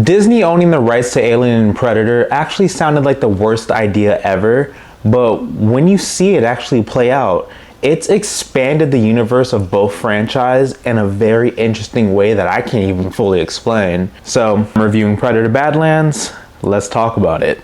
Disney owning the rights to Alien and Predator actually sounded like the worst idea ever, but when you see it actually play out, it's expanded the universe of both franchise in a very interesting way that I can't even fully explain. So, I'm reviewing Predator Badlands. Let's talk about it.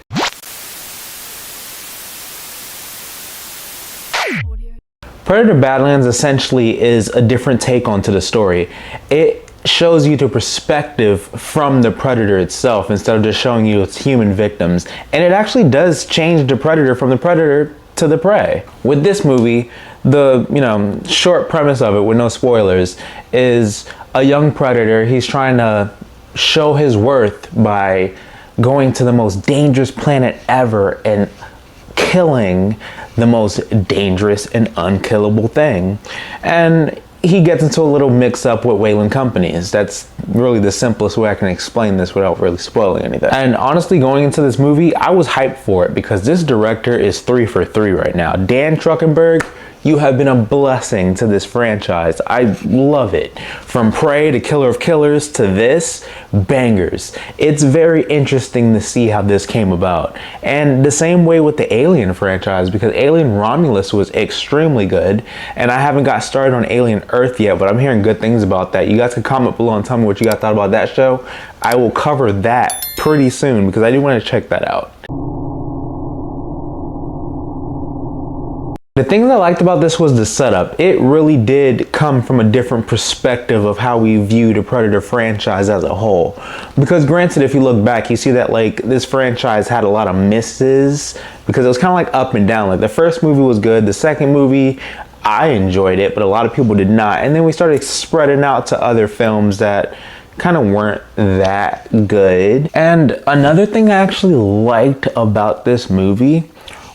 Predator Badlands essentially is a different take onto the story. It shows you the perspective from the predator itself instead of just showing you its human victims. And it actually does change the predator from the predator to the prey. With this movie, the short premise of it, with no spoilers, is a young predator. He's trying to show his worth by going to the most dangerous planet ever and killing the most dangerous and unkillable thing. And he gets into a little mix up with Wayland companies. That's really the simplest way I can explain this without really spoiling anything. And honestly, going into this movie, I was hyped for it because this director is 3 for 3 right now. Dan Trachtenberg, you have been a blessing to this franchise. I love it. From Prey to Killer of Killers to this, bangers. It's very interesting to see how this came about. And the same way with the Alien franchise, because Alien Romulus was extremely good, and I haven't got started on Alien Earth yet, but I'm hearing good things about that. You guys can comment below and tell me what you guys thought about that show. I will cover that pretty soon because I do want to check that out. The thing that I liked about this was the setup. It really did come from a different perspective of how we view the Predator franchise as a whole. Because granted, if you look back, you see that like this franchise had a lot of misses because it was kind of like up and down. Like the first movie was good, the second movie, I enjoyed it, but a lot of people did not. And then we started spreading out to other films that kind of weren't that good. And another thing I actually liked about this movie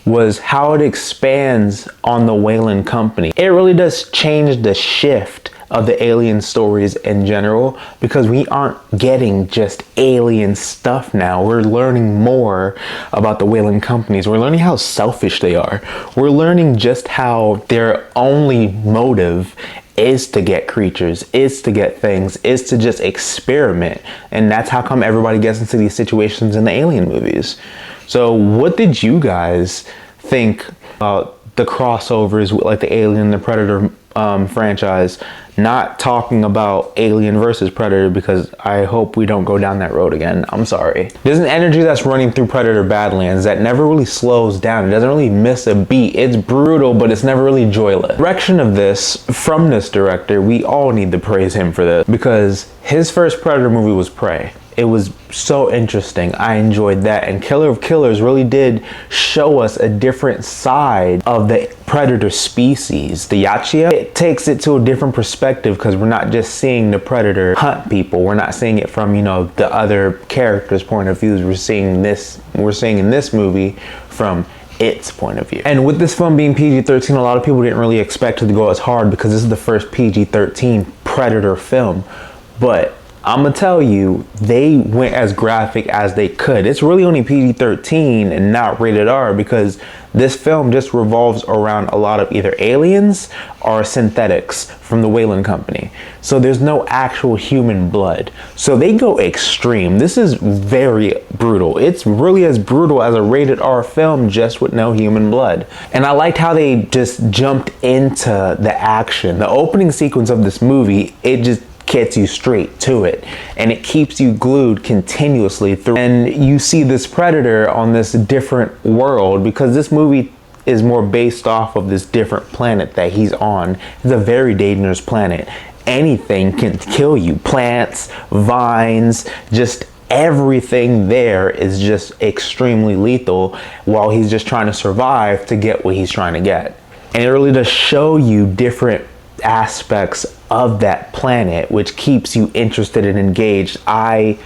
was how it expands on the Wayland company. It really does change the shift of the alien stories in general because we aren't getting just alien stuff now. We're learning more about the Wayland companies. We're learning how selfish they are. We're learning just how their only motive is to get creatures, is to get things, is to just experiment. And that's how come everybody gets into these situations in the alien movies. So what did you guys think about the crossovers with like the Alien and the Predator franchise? Not talking about Alien versus Predator because I hope we don't go down that road again. I'm sorry. There's an energy that's running through Predator Badlands that never really slows down. It doesn't really miss a beat. It's brutal, but it's never really joyless. The direction of this from this director, we all need to praise him for this because his first Predator movie was Prey. It was so interesting. I enjoyed that. And Killer of Killers really did show us a different side of the predator species, the Yachia. It takes it to a different perspective because we're not just seeing the predator hunt people. We're not seeing it from, the other characters' point of views. We're seeing in this movie from its point of view. And with this film being PG-13, a lot of people didn't really expect it to go as hard because this is the first PG-13 Predator film. But I'm gonna tell you, they went as graphic as they could. It's really only PG-13 and not rated R because this film just revolves around a lot of either aliens or synthetics from the Wayland company. So there's no actual human blood. So they go extreme. This is very brutal. It's really as brutal as a rated R film just with no human blood. And I liked how they just jumped into the action. The opening sequence of this movie, it just gets you straight to it and it keeps you glued continuously through, and you see this predator on this different world because this movie is more based off of this different planet that he's on. It's a very dangerous planet. Anything can kill you. Plants, vines, just everything there is just extremely lethal while he's just trying to survive to get what he's trying to get. And it really does show you different aspects of that planet, which keeps you interested and engaged. I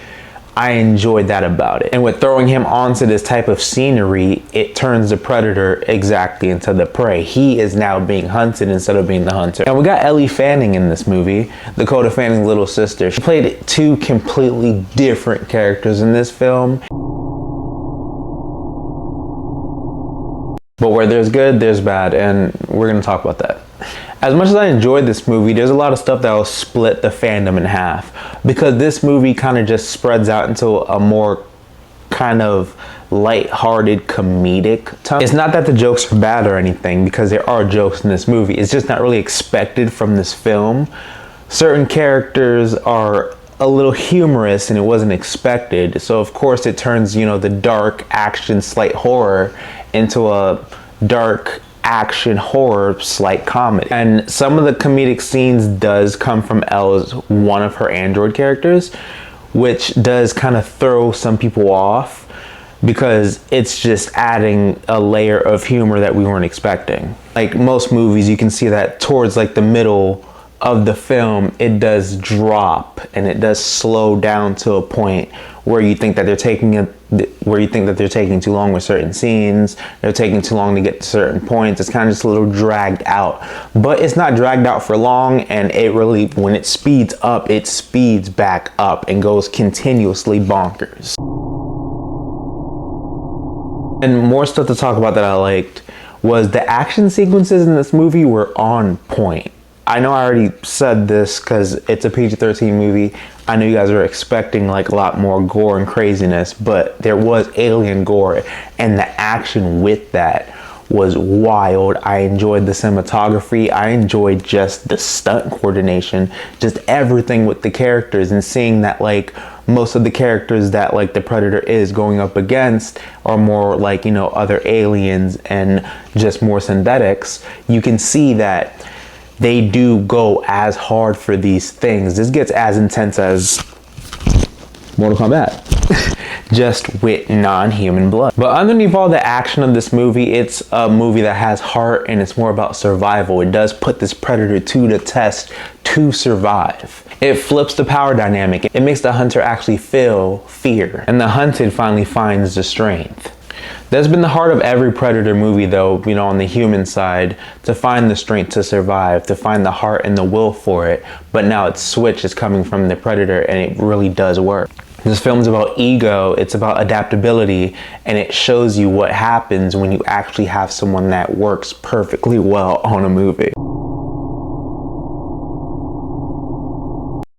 enjoyed that about it. And with throwing him onto this type of scenery, it turns the predator exactly into the prey. He is now being hunted instead of being the hunter. And we got Ellie Fanning in this movie, Dakota Fanning's little sister. She played 2 completely different characters in this film. But where there's good, there's bad, and we're gonna talk about that. As much as I enjoyed this movie, there's a lot of stuff that will split the fandom in half, because this movie kind of just spreads out into a more kind of light-hearted comedic tone. It's not that the jokes are bad or anything, because there are jokes in this movie. It's just not really expected from this film. Certain characters are a little humorous and it wasn't expected, so of course it turns, you know, the dark action slight horror into a dark action horror slight comedy. And some of the comedic scenes does come from Elle's, one of her android characters, which does kind of throw some people off, because it's just adding a layer of humor that we weren't expecting. Like most movies, you can see that towards like the middle of the film, it does drop and it does slow down to a point where you think that they're taking too long with certain scenes, they're taking too long to get to certain points. It's kind of just a little dragged out, but it's not dragged out for long, and it really, when it speeds up, it speeds back up and goes continuously bonkers. And more stuff to talk about that I liked was the action sequences in this movie were on point. I know I already said this because it's a PG-13 movie. I know you guys are expecting like a lot more gore and craziness, but there was alien gore, and the action with that was wild. I enjoyed the cinematography. I enjoyed just the stunt coordination, just everything with the characters, and seeing that like most of the characters that like the Predator is going up against are more like, you know, other aliens and just more synthetics. You can see that they do go as hard for these things. This gets as intense as Mortal Kombat, just with non-human blood. But underneath all the action of this movie, it's a movie that has heart, and it's more about survival. It does put this Predator to the test to survive. It flips the power dynamic. It makes the hunter actually feel fear, and the hunted finally finds the strength. That's been the heart of every Predator movie though, you know, on the human side, to find the strength to survive, to find the heart and the will for it. But now its switch is coming from the Predator, and it really does work. This film is about ego, it's about adaptability, and it shows you what happens when you actually have someone that works perfectly well on a movie.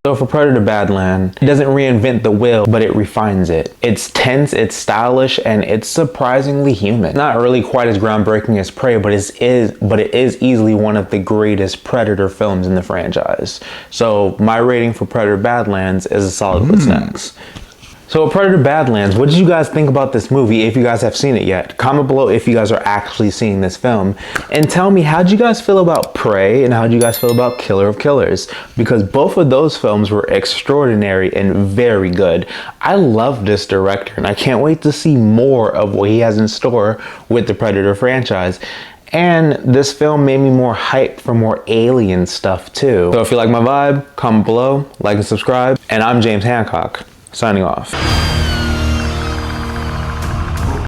So for Predator Badlands, it doesn't reinvent the wheel, but it refines it. It's tense, it's stylish, and it's surprisingly human. Not really quite as groundbreaking as Prey, but it is easily one of the greatest Predator films in the franchise. So my rating for Predator Badlands is a solid what's next. So Predator Badlands, what did you guys think about this movie if you guys have seen it yet? Comment below if you guys are actually seeing this film. And tell me, how'd you guys feel about Prey and how'd you guys feel about Killer of Killers? Because both of those films were extraordinary and very good. I love this director, and I can't wait to see more of what he has in store with the Predator franchise. And this film made me more hyped for more alien stuff too. So if you like my vibe, comment below, like and subscribe. And I'm James Hancock, signing off.